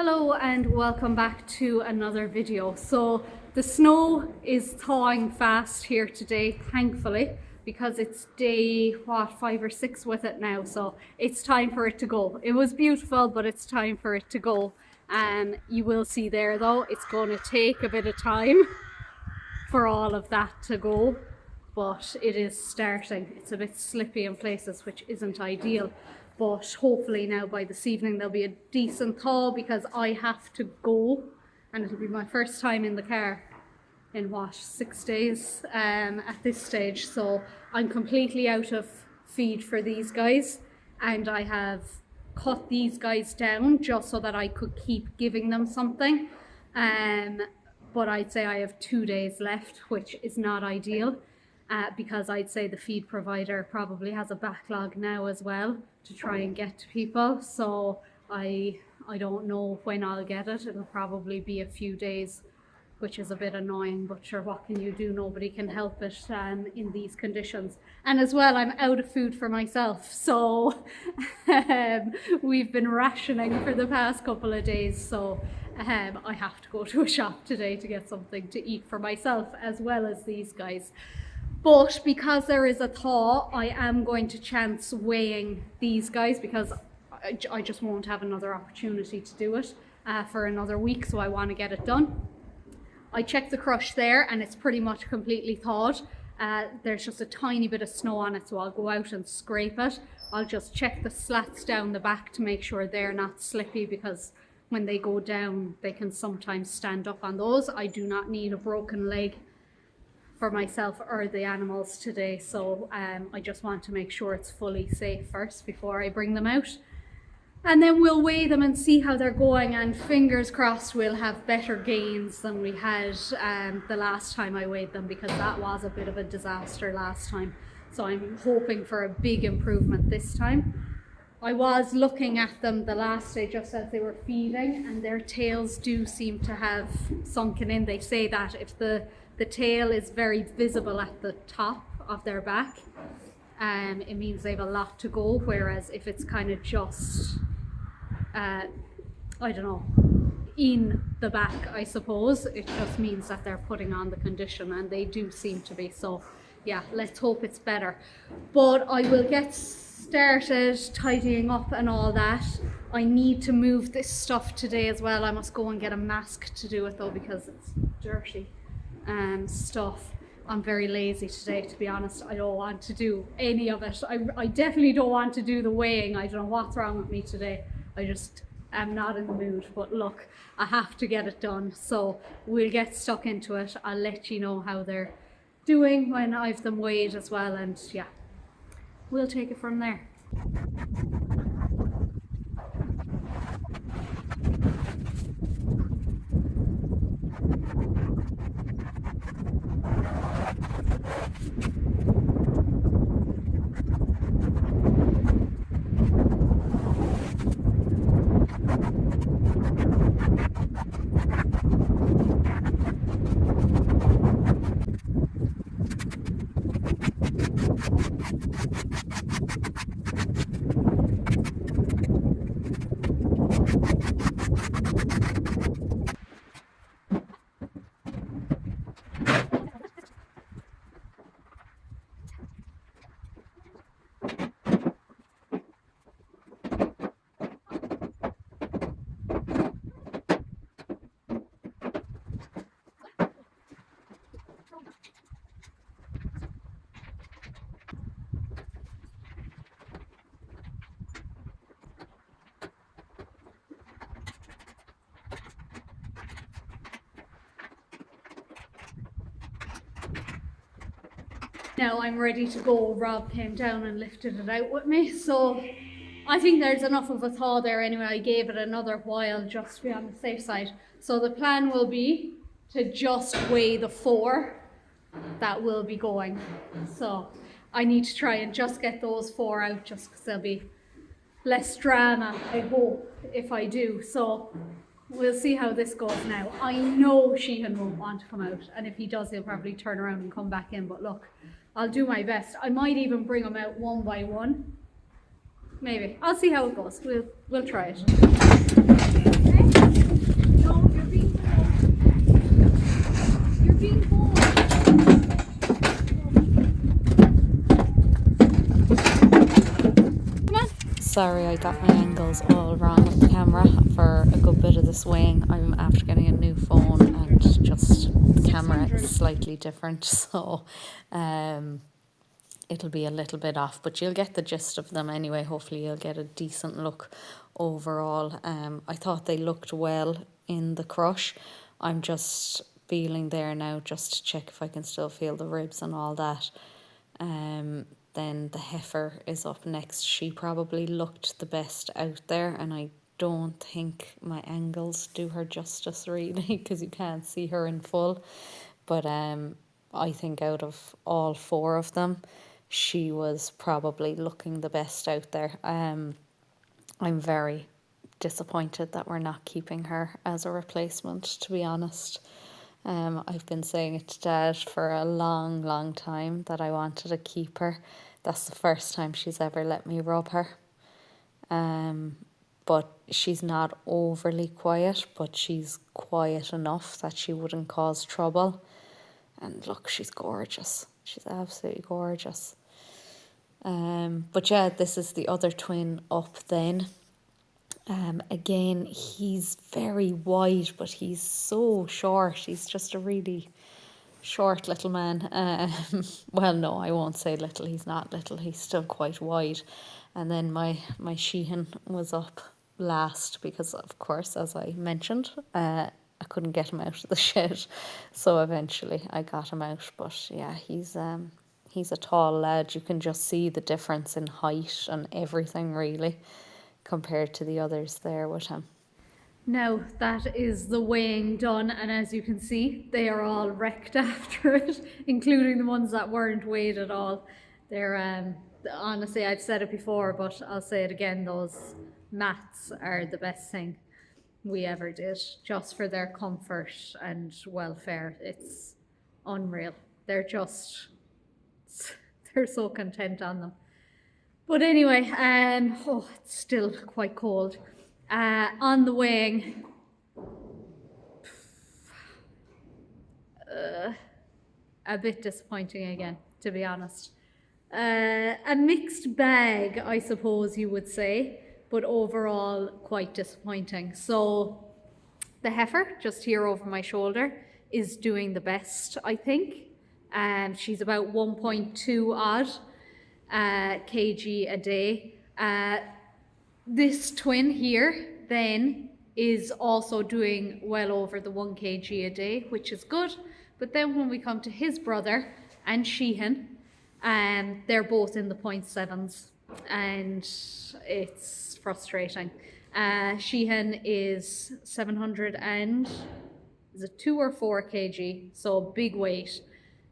Hello and welcome back to another video. So the snow is thawing fast here today, thankfully, because it's day 5 or 6 with it now, so it's time for it to go. It was beautiful, but it's time for it to go. You will see there though, it's going to take a bit of time for all of that to go, but it is starting. It's a bit slippy in places, which isn't ideal. But hopefully now by this evening there'll be a decent thaw, because I have to go and it'll be my first time in the car in 6 days at this stage. So I'm completely out of feed for these guys, and I have cut these guys down just so that I could keep giving them something. But I'd say I have 2 days left, which is not ideal. Because I'd say the feed provider probably has a backlog now as well to try and get to people. So I don't know when I'll get it. It'll probably be a few days, which is a bit annoying, but sure, what can you do? Nobody can help it in these conditions. And as well, I'm out of food for myself. So we've been rationing for the past couple of days. So I have to go to a shop today to get something to eat for myself as well as these guys. But because there is a thaw, I am going to chance weighing these guys, because I just won't have another opportunity to do it for another week, so I want to get it done. I checked the crush there and it's pretty much completely thawed. There's just a tiny bit of snow on it, so I'll go out and scrape it. I'll just check the slats down the back to make sure they're not slippy, because when they go down, they can sometimes stand up on those. I do not need a broken leg for myself or the animals today, so I just want to make sure it's fully safe first before I bring them out, and then we'll weigh them and see how they're going, and fingers crossed we'll have better gains than we had the last time I weighed them, because that was a bit of a disaster last time. So I'm hoping for a big improvement this time. I was looking at them the last day just as they were feeding, and their tails do seem to have sunken in. They say that if the tail is very visible at the top of their back, it means they have a lot to go, whereas if it's kind of just I don't know, in the back, I suppose, it just means that they're putting on the condition, and they do seem to be. So yeah, let's hope it's better. But I will get started tidying up and all that. I need to move this stuff today as well. I must go and get a mask to do it though, because it's dirty stuff. I'm very lazy today, to be honest. I don't want to do any of it. I definitely don't want to do the weighing. I don't know what's wrong with me today. I just am not in the mood. But look, I have to get it done, so we'll get stuck into it. I'll let you know how they're doing when I've them weighed as well, and yeah, we'll take it from there. Now I'm ready to go. Rob came down and lifted it out with me, so I think there's enough of a thaw there anyway. I gave it another while just to be on the safe side. So the plan will be to just weigh the 4 that will be going. So I need to try and just get those 4 out, just because there'll be less drama, I hope, if I do. So we'll see how this goes now. I know Sheehan won't want to come out, and if he does, he'll probably turn around and come back in. But look, I'll do my best. I might even bring them out one by one. Maybe. I'll see how it goes. We'll try it. Sorry, I got my angles all wrong with the camera for a good bit of this weighing. I'm after getting a new phone and just the camera is slightly different, so it'll be a little bit off, but you'll get the gist of them anyway. Hopefully you'll get a decent look overall. I thought they looked well in the crush. I'm just feeling there now just to check if I can still feel the ribs and all that. Then the heifer is up next. She probably looked the best out there, and I don't think my angles do her justice really, because you can't see her in full. But I think out of all four of them, she was probably looking the best out there. I'm very disappointed that we're not keeping her as a replacement, to be honest. I've been saying it to Dad for a long time that I wanted to keep her. That's the first time she's ever let me rub her. But she's not overly quiet, but she's quiet enough that she wouldn't cause trouble. And look, she's gorgeous. She's absolutely gorgeous. But yeah, this is the other twin up then. Again, he's very wide, but he's so short. He's just a really short little man. Well, no, I won't say little. He's not little. He's still quite wide. And then my Sheehan was up last because, of course, as I mentioned, I couldn't get him out of the shed. So eventually I got him out. But yeah, he's a tall lad. You can just see the difference in height and everything, really, compared to the others there with him. Now that is the weighing done, and as you can see, they are all wrecked after it, including the ones that weren't weighed at all. They're honestly, I've said it before, but I'll say it again, those mats are the best thing we ever did, just for their comfort and welfare. It's unreal. They're so content on them. But anyway, it's still quite cold. On the weighing, a bit disappointing again, to be honest. A mixed bag, I suppose you would say, but overall quite disappointing. So the heifer, just here over my shoulder, is doing the best, I think. She's about 1.2 odd kg a day. This twin here then is also doing well over the 1 kg a day, which is good. But then when we come to his brother and Sheehan, they're both in the 0.7s, and it's frustrating. Sheehan is 700 and is it 2 or 4 kg, so big weight.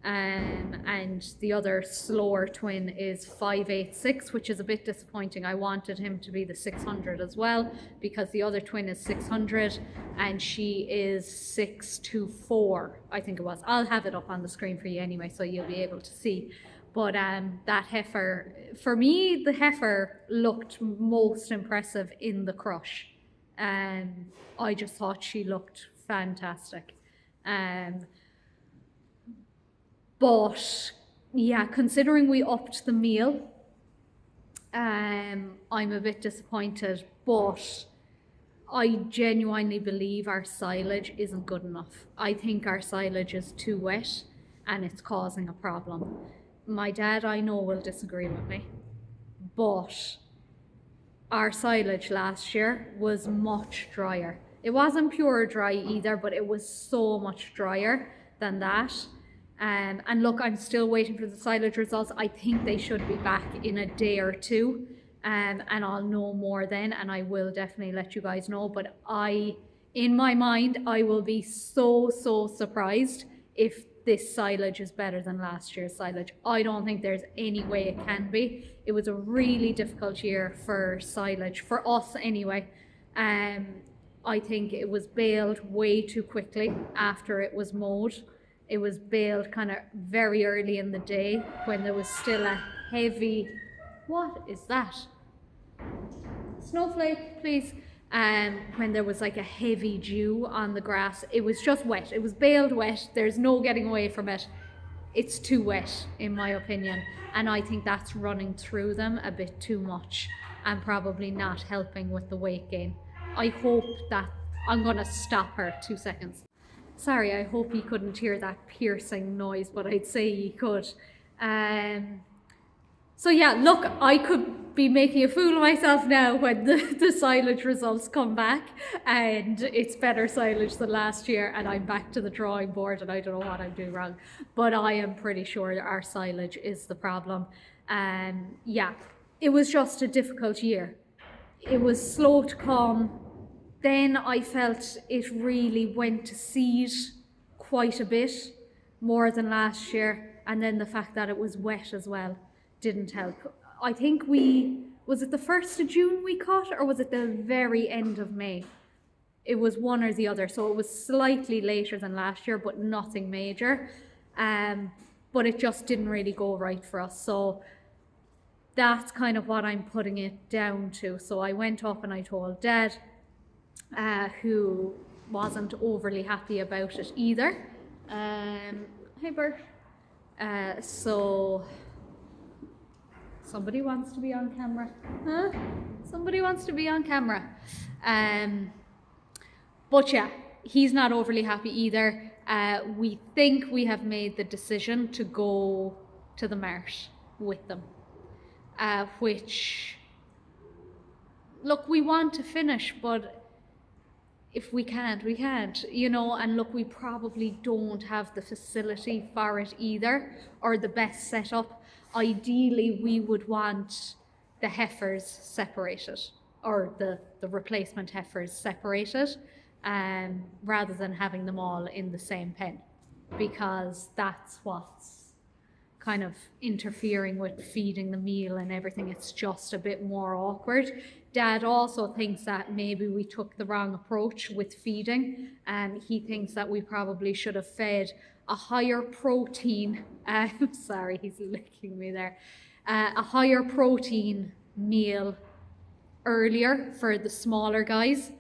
And the other slower twin is 586, which is a bit disappointing. I wanted him to be the 600 as well, because the other twin is 600 and she is 624, I think it was. I'll have it up on the screen for you anyway, so you'll be able to see. But that heifer, for me, the heifer looked most impressive in the crush. I just thought she looked fantastic. But yeah, considering we upped the meal, I'm a bit disappointed, but I genuinely believe our silage isn't good enough. I think our silage is too wet and it's causing a problem. My dad, I know, will disagree with me, but our silage last year was much drier. It wasn't pure dry either, but it was so much drier than that. And look, I'm still waiting for the silage results. I think they should be back in a day or two, and I'll know more then, and I will definitely let you guys know. But in my mind, I will be so surprised if this silage is better than last year's silage. I don't think there's any way it can be. It was a really difficult year for silage, for us anyway. I think it was baled way too quickly after it was mowed. It was baled kind of very early in the day when there was still a heavy, what is that? Snowflake, please. When there was like a heavy dew on the grass. It was just wet. It was baled wet. There's no getting away from it. It's too wet, in my opinion. And I think that's running through them a bit too much. and probably not helping with the weight gain. I hope that I'm gonna stop her 2 seconds. Sorry, I hope you couldn't hear that piercing noise, but I'd say you could. So yeah, look, I could be making a fool of myself now when the silage results come back and it's better silage than last year and I'm back to the drawing board and I don't know what I'm doing wrong. But I am pretty sure that our silage is the problem. Yeah, it was just a difficult year. It was slow to come. Then I felt it really went to seed quite a bit, more than last year. And then the fact that it was wet as well didn't help. I think was it the 1st of June we cut, or was it the very end of May? It was one or the other. So it was slightly later than last year, but nothing major. But it just didn't really go right for us. So that's kind of what I'm putting it down to. So I went up and I told Dad, who wasn't overly happy about it either. Hey Bert. So somebody wants to be on camera. Huh? Somebody wants to be on camera. But yeah, he's not overly happy either. We think we have made the decision to go to the marsh with them. Which, look, we want to finish, but if we can't, we can't, and look, we probably don't have the facility for it either, or the best setup. Ideally, we would want the heifers separated, or the replacement heifers separated, rather than having them all in the same pen, because that's what's kind of interfering with feeding the meal and everything. It's just a bit more awkward. Dad also thinks that maybe we took the wrong approach with feeding, and he thinks that we probably should have fed a higher protein, sorry, he's licking me there, a higher protein meal earlier for the smaller guys,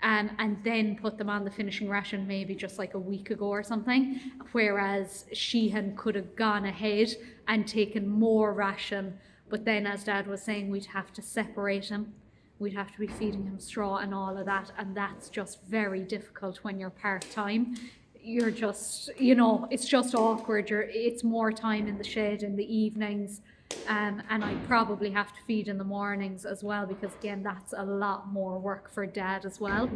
and then put them on the finishing ration maybe just like a week ago or something, whereas Sheehan could have gone ahead and taken more ration, but then, as Dad was saying, we'd have to separate him. We'd have to be feeding him straw and all of that, and that's just very difficult when you're part-time. You're just, it's just awkward. It's more time in the shed in the evenings, and I probably have to feed in the mornings as well, because again, that's a lot more work for Dad as well.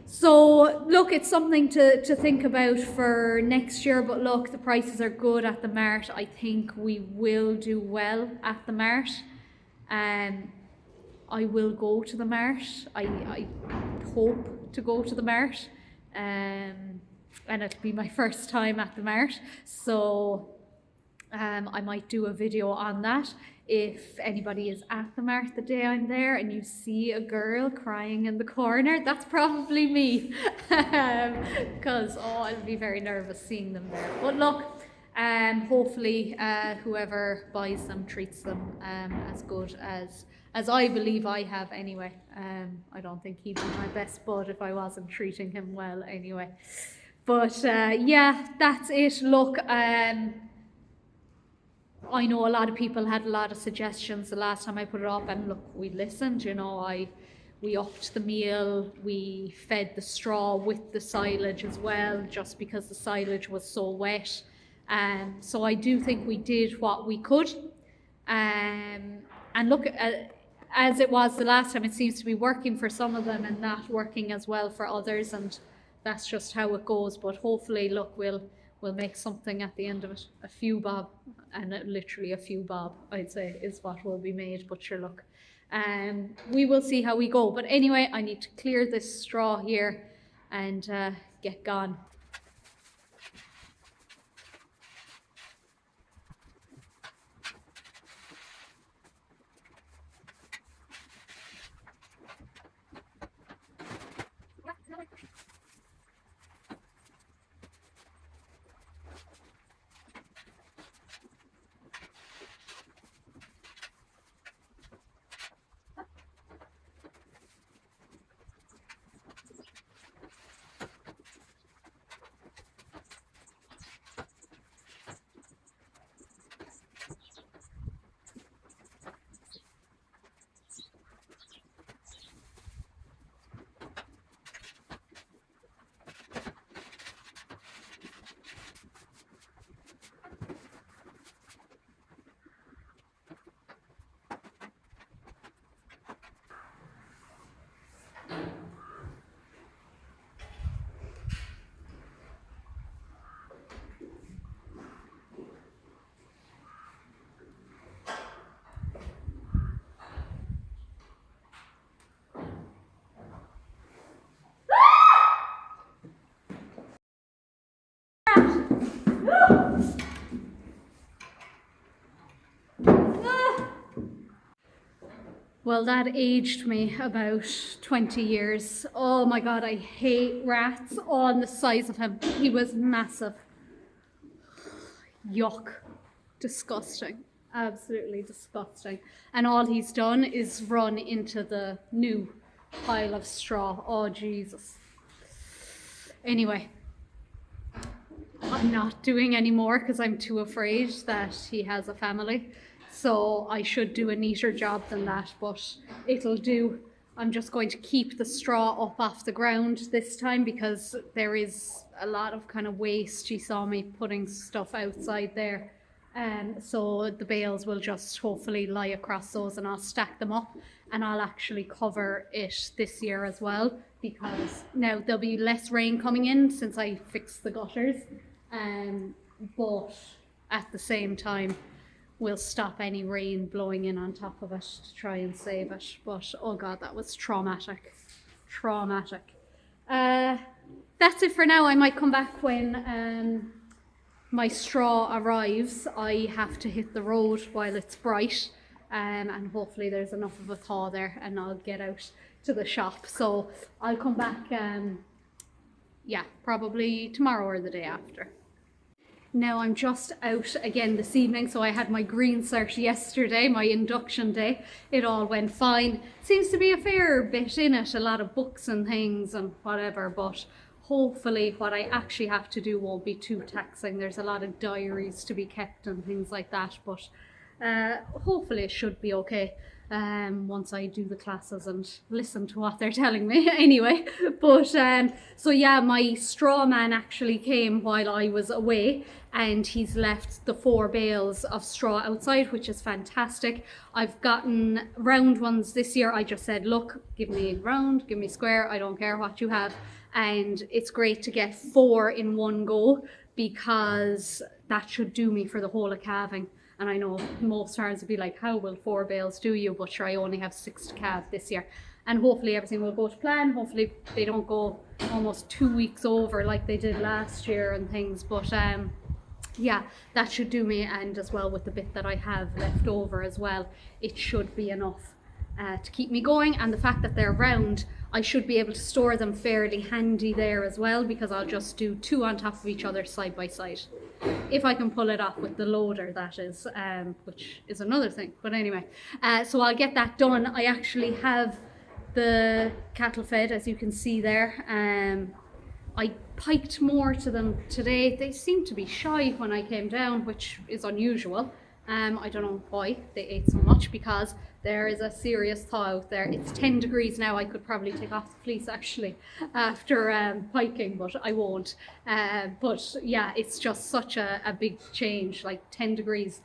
So look, it's something to think about for next year, but look, the prices are good at the mart. I think we will do well at the mart. I will go to the mart. I hope to go to the mart, and it'll be my first time at the mart, so I might do a video on that. If anybody is at the mart the day I'm there and you see a girl crying in the corner, that's probably me, because I'll be very nervous seeing them there. But look, hopefully whoever buys them treats them as good as I believe I have anyway. I don't think he'd be my best bud if I wasn't treating him well anyway. But yeah, that's it. Look, I know a lot of people had a lot of suggestions the last time I put it up, and look, we listened. We upped the meal, we fed the straw with the silage as well, just because the silage was so wet. So I do think we did what we could. And look, as it was the last time, it seems to be working for some of them and not working as well for others, and that's just how it goes. But hopefully, look, we'll make something at the end of it. A few bob, and literally a few bob, I'd say, is what will be made. But sure, look, we will see how we go. But anyway, I need to clear this straw here and get gone. Well, that aged me about 20 years. Oh my God, I hate rats on the size of him. He was massive. Yuck. Disgusting. Absolutely disgusting. And all he's done is run into the new pile of straw. Oh, Jesus. Anyway, I'm not doing any more because I'm too afraid that he has a family. So I should do a neater job than that, but it'll do. I'm just going to keep the straw up off the ground this time because there is a lot of kind of waste. You saw me putting stuff outside there. So the bales will just hopefully lie across those and I'll stack them up, and I'll actually cover it this year as well because now there'll be less rain coming in since I fixed the gutters. But at the same time, we'll stop any rain blowing in on top of it to try and save it. But oh God, that was traumatic. That's it for now. I might come back when my straw arrives. I have to hit the road while it's bright, and hopefully there's enough of a thaw there and I'll get out to the shop. So I'll come back, yeah, probably tomorrow or the day after. Now I'm just out again this evening, so I had my green cert yesterday, my induction day. It all went fine. Seems to be a fair bit in it, a lot of books and things and whatever, but hopefully what I actually have to do won't be too taxing. There's a lot of diaries to be kept and things like that, but hopefully it should be okay once I do the classes and listen to what they're telling me anyway. But so yeah, my straw man actually came while I was away, and he's left the 4 bales of straw outside, which is fantastic. I've gotten round ones this year. I just said, look, give me round, give me square, I don't care what you have. And it's great to get 4 in one go because that should do me for the whole of calving. And I know most farmers would be like, how will 4 bales do you? But sure, I only have 6 to calve this year. And hopefully everything will go to plan. Hopefully they don't go almost 2 weeks over like they did last year and things. But yeah, that should do me. And as well with the bit that I have left over as well, it should be enough to keep me going. And the fact that they're round, I should be able to store them fairly handy there as well, because I'll just do 2 on top of each other side by side. If I can pull it off with the loader, that is, which is another thing. But anyway, so I'll get that done. I actually have the cattle fed, as you can see there. I piked more to them today. They seemed to be shy when I came down, which is unusual. I don't know why they ate so much, because there is a serious thaw out there. It's 10 degrees now. I could probably take off the fleece actually after piking, but I won't. But yeah, it's just such a big change, like 10 degrees.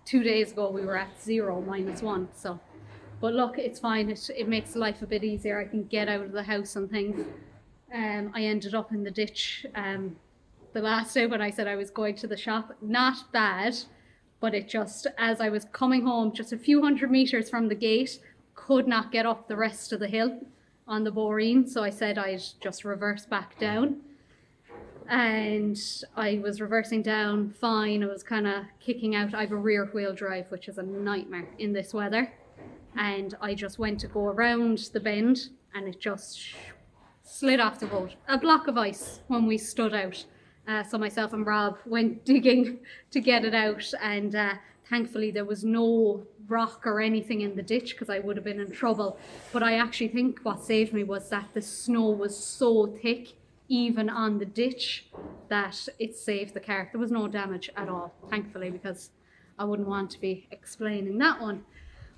2 days ago we were at 0, -1. So, but look, it's fine. It makes life a bit easier. I can get out of the house and things. I ended up in the ditch the last day when I said I was going to the shop. Not bad. But it just, as I was coming home, just a few hundred meters from the gate, could not get up the rest of the hill on the boreen. So I said I'd just reverse back down. And I was reversing down fine. I was kind of kicking out. I have a rear wheel drive, which is a nightmare in this weather. And I just went to go around the bend and it just slid off the road. A block of ice when we stood out. So myself and Rob went digging to get it out, and thankfully there was no rock or anything in the ditch, because I would have been in trouble. But I actually think what saved me was that the snow was so thick, even on the ditch, that it saved the car. There was no damage at all, thankfully, because I wouldn't want to be explaining that one.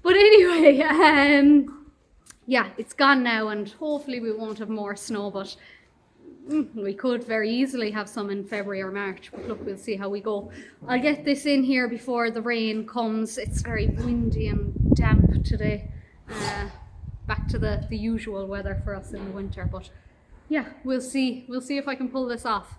But anyway, yeah, it's gone now, and hopefully we won't have more snow, but we could very easily have some in February or March, but look, we'll see how we go. I'll get this in here before the rain comes. It's very windy and damp today. Back to the usual weather for us in the winter, but yeah, we'll see if I can pull this off.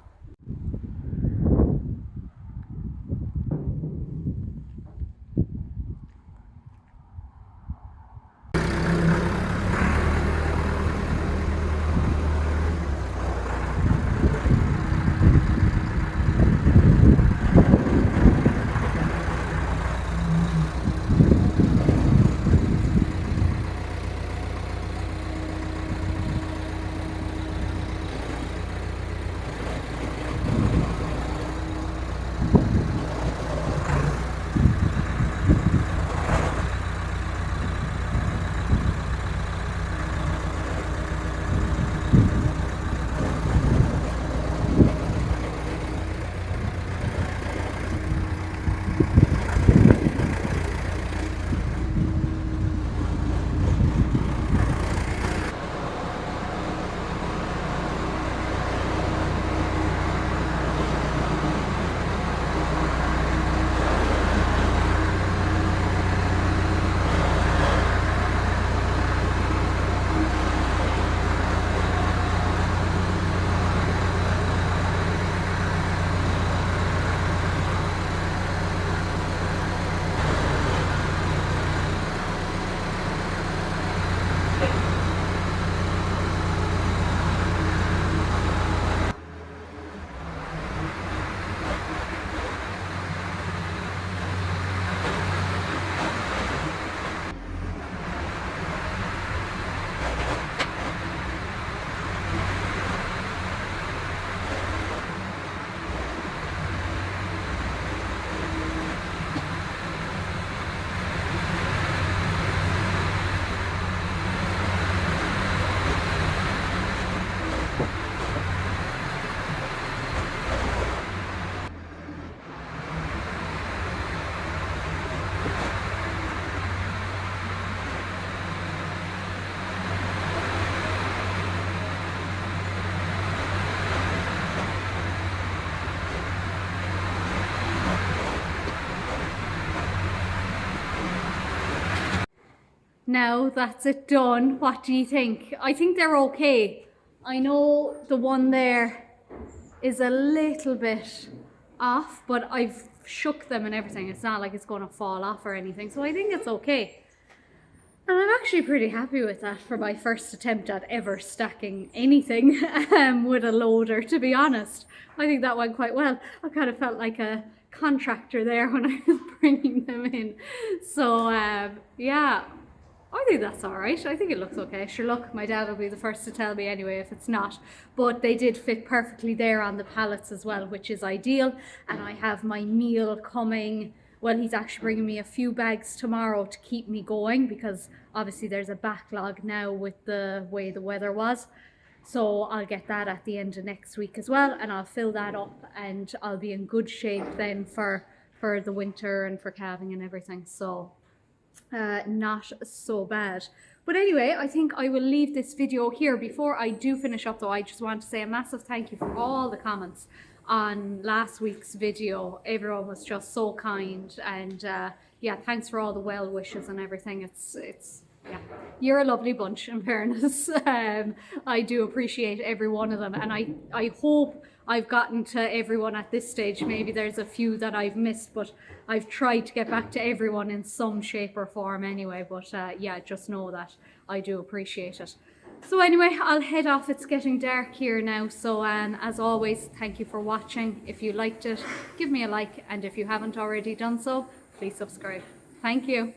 now that's it done. What do you think? I think they're okay. I know the one there is a little bit off, but I've shook them and everything. It's not like it's going to fall off or anything, so I think it's okay. And I'm actually pretty happy with that for my first attempt at ever stacking anything with a loader, to be honest. I think that went quite well. I kind of felt like a contractor there when I was bringing them in. So yeah, I think that's all right. I think it looks okay. Sure, look, my dad will be the first to tell me anyway if it's not. But they did fit perfectly there on the pallets as well, which is ideal. And I have my meal coming. Well, he's actually bringing me a few bags tomorrow to keep me going, because obviously there's a backlog now with the way the weather was. So I'll get that at the end of next week as well, and I'll fill that up and I'll be in good shape then for the winter and for calving and everything. So not so bad. But anyway, I think I will leave this video here. Before I do finish up though, I just want to say a massive thank you for all the comments on last week's video. Everyone was just so kind, and yeah, thanks for all the well wishes and everything. It's yeah, you're a lovely bunch, in fairness. I do appreciate every one of them, and I hope I've gotten to everyone at this stage. Maybe there's a few that I've missed, but I've tried to get back to everyone in some shape or form anyway. But yeah, just know that I do appreciate it. So anyway, I'll head off. It's getting dark here now. So as always, thank you for watching. If you liked it, give me a like. And if you haven't already done so, please subscribe. Thank you.